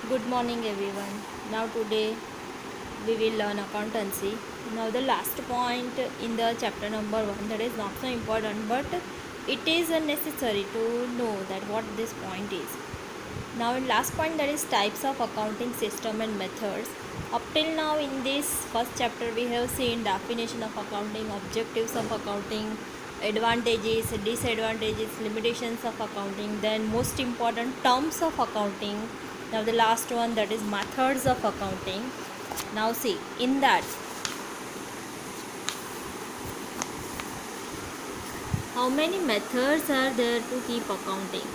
Good morning everyone. Now today we will learn accountancy. Now the last point in the chapter number 1, that is not so important, but it is necessary to know that what this point is. Now in last point, that is types of accounting system and methods. Up till now in this first chapter we have seen definition of accounting, objectives of accounting, advantages, disadvantages, limitations of accounting, then most important terms of accounting. Now the last one, that is methods of accounting. Now see, in that how many methods are there to keep accounting?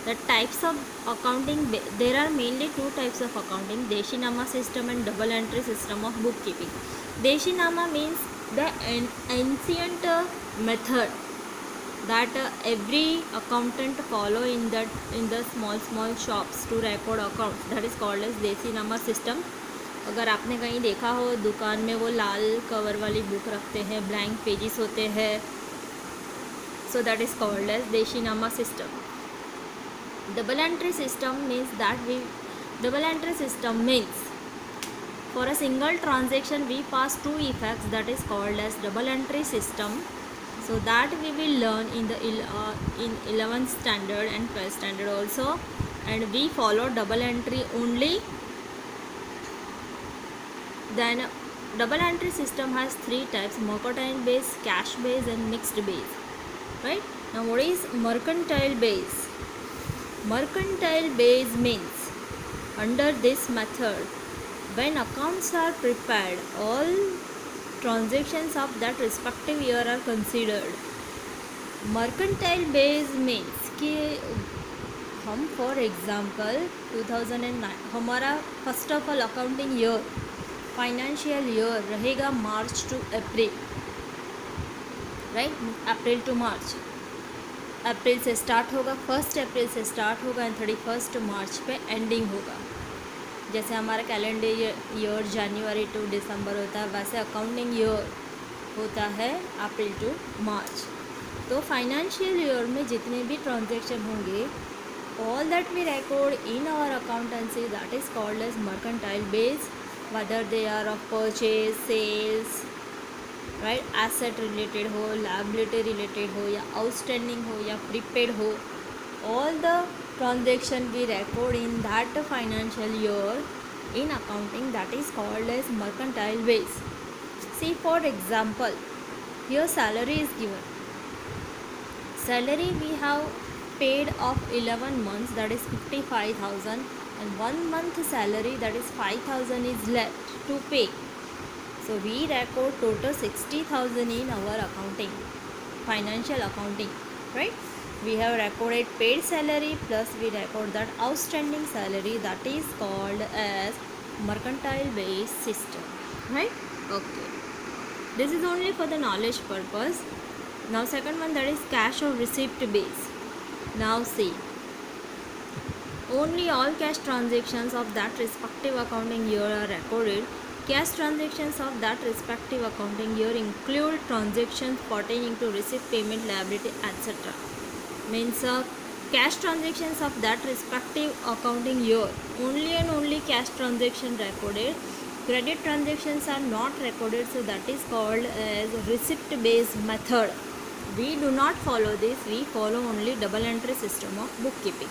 The types of accounting, there are mainly two types of accounting: Deshinama system and double entry system of bookkeeping. Deshinama means the ancient method that every accountant follow in the small shops to record accounts, that is called as Deshinama system. अगर आपने कहीं देखा हो दुकान में, वो लाल cover वाली book रखते हैं, ब्लैंक पेजेस होते हैं, so that is called as Deshinama system. Double entry system means for a single transaction we pass two effects, that is called as double entry system. So that we will learn in the in 11th standard and 12th standard also, and we follow double entry only. Then double entry system has three types: mercantile base, cash base and mixed base. Right? Now what is mercantile base? Mercantile base means, under this method, when accounts are prepared, all transactions of that respective year are considered. Mercantile base means कि हम for example 2009, हमारा first of all accounting year, financial year रहेगा March to April, right? April to March, April से start होगा, 1 अप्रैल से start होगा and 31 मार्च पे ending होगा. जैसे हमारा कैलेंडर ईयर जनवरी टू दिसंबर होता है, वैसे अकाउंटिंग ईयर होता है अप्रैल टू मार्च. तो फाइनेंशियल ईयर में जितने भी ट्रांजेक्शन होंगे, all that we record in our accountancy, that is called as mercantile base, whether they are of purchase, sales, right, asset related हो, लायबिलिटी रिलेटेड हो, या आउटस्टैंडिंग हो, या प्रीपेड हो, all the transaction we record in that financial year in accounting, that is called as mercantile base. See, for example, here salary is given. Salary we have paid of 11 months, that is 55,000, and 1 month salary, that is 5,000 is left to pay. So we record total 60,000 in our accounting, financial accounting, right? We have recorded paid salary plus we record that outstanding salary, that is called as mercantile based system, right? Okay, this is only for the knowledge purpose. Now second one, that is cash or receipt base. Now see, only all cash transactions of that respective accounting year are recorded. Cash transactions of that respective accounting year include transactions pertaining to receipt, payment, liability, etc. Means cash transactions of that respective accounting year, only and only cash transaction recorded. Credit transactions are not recorded, so that is called as receipt based method. We do not follow this, we follow only double entry system of bookkeeping.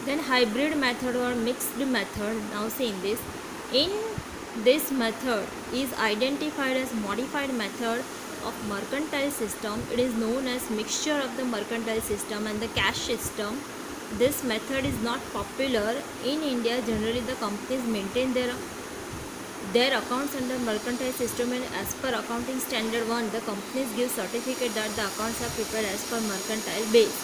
Then hybrid method or mixed method. Now see, in this method is identified as modified method of mercantile system. It is known as mixture of the mercantile system and the cash system. This method is not popular in India. Generally the companies maintain their accounts under mercantile system, and as per accounting standard 1, the companies give certificate that the accounts are prepared as per mercantile base,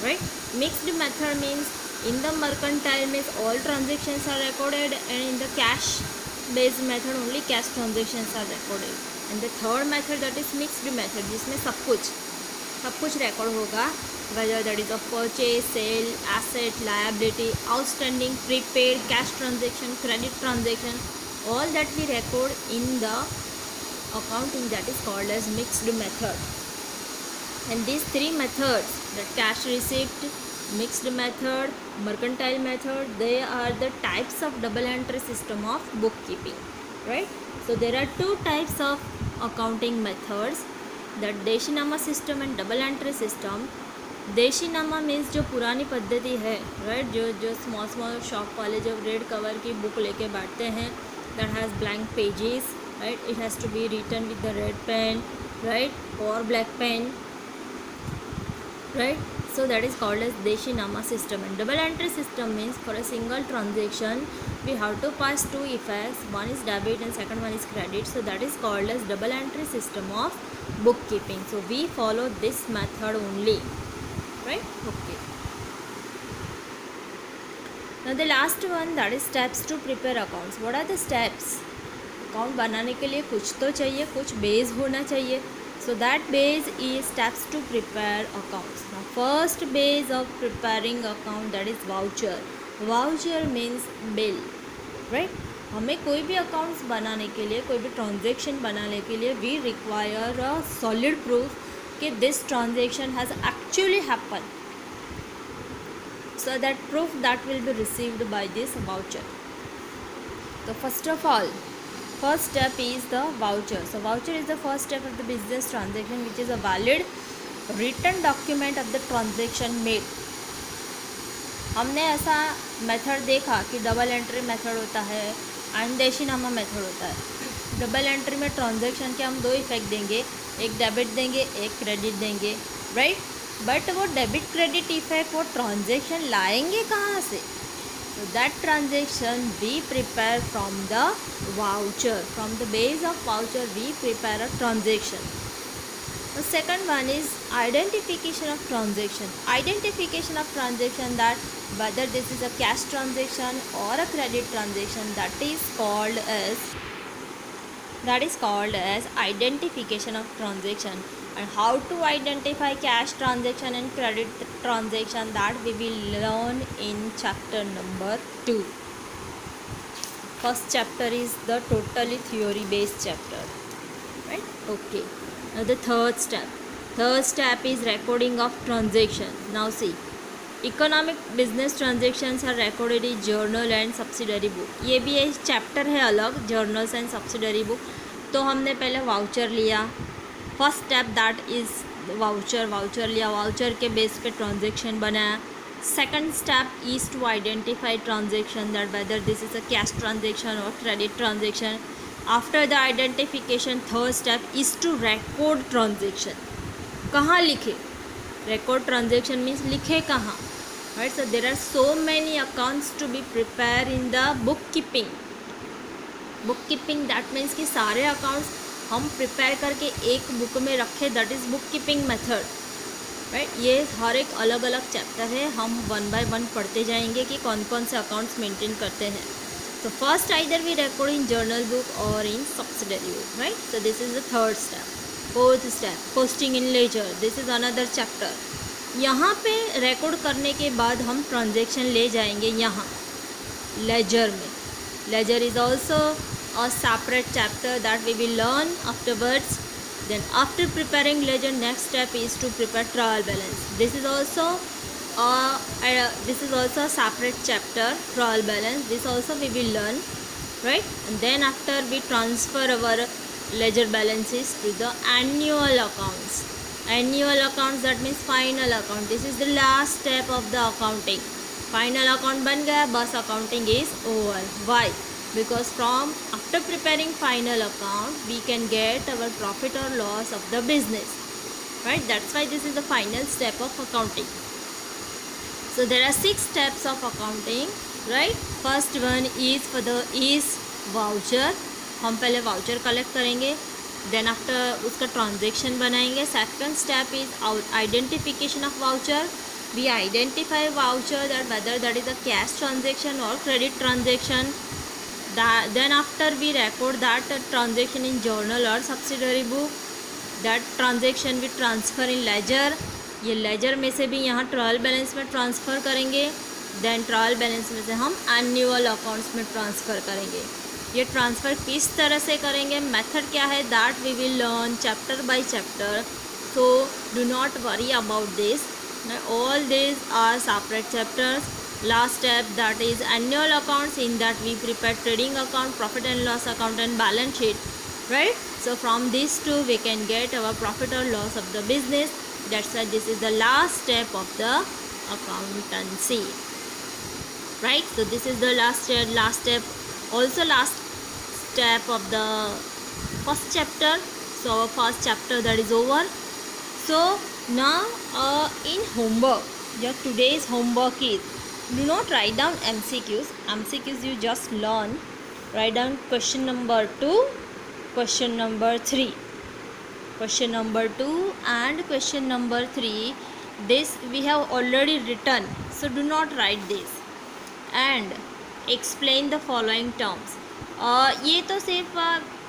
right? Mixed method means in the mercantile means all transactions are recorded, and in the cash based method only cash transactions are recorded. And the third method, that is mixed method, जिसमें सब कुछ record होगा, whether that is of purchase, sale, asset, liability, outstanding, prepaid, cash transaction, credit transaction, all that we record in the accounting, that is called as mixed method. And these three methods, the cash receipt, mixed method, mercantile method, they are the types of double entry system of bookkeeping, right? So there are two types of accounting methods, that Deshinama system and double entry system. Deshinama means जो पुरानी पद्धति है, right, जो small shop वाले जो red cover की book लेके बैठते हैं, that has blank pages, right, it has to be written with the red pen, right, or black pen, right? So that is called as Deshinama system. And double entry system means for a single transaction we have to pass two effects, one is debit and second one is credit, so that is called as double entry system of bookkeeping. So we follow this method only, right? Okay, now the last one, that is steps to prepare accounts. What are the steps? Account बनाने के लिए कुछ तो चाहिए, कुछ base होना चाहिए. So that base is steps to prepare accounts. Now first base of preparing account, that is voucher. Voucher means bill, right. हमें कोई भी अकाउंट्स बनाने के लिए, कोई भी ट्रांजेक्शन बनाने के लिए we require a solid proof कि this transaction has actually happen. So that proof that will be received by this voucher. So first of all, first step is the voucher. So voucher is the first step of the business transaction, which is a valid written document of the transaction made. हमने ऐसा method देखा कि double entry method होता है and देशीनामा method होता है. Double entry में transaction के हम दो इफेक्ट देंगे, एक डेबिट देंगे, एक क्रेडिट देंगे, राइट. बट वो डेबिट क्रेडिट इफेक्ट वो ट्रांजेक्शन लाएंगे कहाँ से? So that transaction we prepare from the voucher. From the base of voucher we prepare a transaction. The second one is identification of transaction. Identification of transaction, that whether this is a cash transaction or a credit transaction, that is called as identification of transaction. And how to identify cash transaction and credit transaction, that we will learn in chapter number 2. First chapter is the totally theory based chapter, right? Okay, now the third step is recording of transaction. Now see, economic business transactions are recorded in journal and subsidiary book. ये भी एक chapter है अलग, journals and subsidiary book. तो हमने पहले voucher लिया. First step that is voucher लिया, वाउचर के बेस पे ट्रांजेक्शन बनाया. Second step is to identify transaction, that whether this is a cash transaction और credit transaction. After the identification, third step is to record transaction. कहाँ लिखे? Record transaction means लिखे कहाँ, right. So there are so many accounts to be prepare in the bookkeeping. That means कि सारे accounts हम prepare करके एक book में रखें, that is book keeping method, right. ये हर एक अलग अलग चैप्टर है, हम वन बाय वन पढ़ते जाएंगे कि कौन कौन से अकाउंट्स मेंटेन करते हैं. तो first either we record in journal book और in subsidiary book, right. So this is the third step. Fourth step, posting in ledger. This is another chapter. यहाँ पे रिकॉर्ड करने के बाद हम ट्रांजेक्शन ले जाएंगे यहाँ लेजर में. Laser is also a separate chapter that we will learn afterwards. Then after preparing ledger, next step is to prepare trial balance. This is also a separate chapter, trial balance. This also we will learn, right. And then after we transfer our ledger balances to the annual accounts. Annual accounts, that means final account. This is the last step of the accounting. Final account बन गया, बस accounting is over. Why? Because from after preparing final account we can get our profit or loss of the business, right. That's why this is the final step of accounting. So there are 6 steps of accounting, right. First one is voucher. हम पहले voucher collect करेंगे, then after उसका transaction बनाएंगे. Second step is identification of voucher. We identify voucher, that whether that is a cash transaction or credit transaction. Then after we record that transaction in journal or subsidiary book. That transaction we transfer in ledger. ये ledger में से भी यहाँ trial balance में transfer करेंगे. Then trial balance में से हम annual accounts में transfer करेंगे. ये transfer किस तरह से करेंगे, method क्या है, that we will learn chapter by chapter. So do not worry about this. Now, all these are separate chapters. Last step, that is annual accounts. In that we prepare trading account, profit and loss account, and balance sheet, right? So from these two we can get our profit or loss of the business. That's why this is the last step of the accountancy, right? So this is the last step, also last step of the first chapter. So our first chapter that is over. So now in homework, your today's homework is, do not write down MCQs you just learn. Write down question number 2, question number 3, question number 2 and question number 3. This we have already written, so do not write this. And explain the following terms. ये तो सिर्फ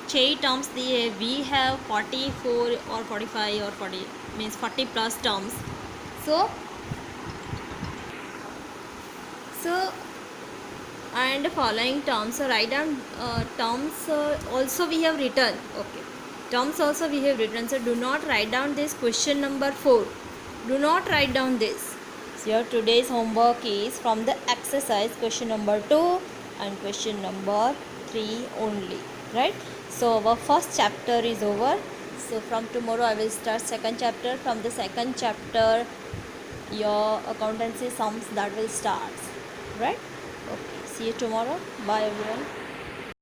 6 terms दिए. We have 44 और 45 और 40 means 40 plus terms. So and following terms, so write down terms also we have written. Okay, terms also we have written, so do not write down this question number 4. Do not write down this. So your today's homework is from the exercise question number 2 and question number 3 only, right? So our first chapter is over. So from tomorrow I will start second chapter. From the second chapter your accountancy sums that will start, right? Okay, see you tomorrow. Bye everyone.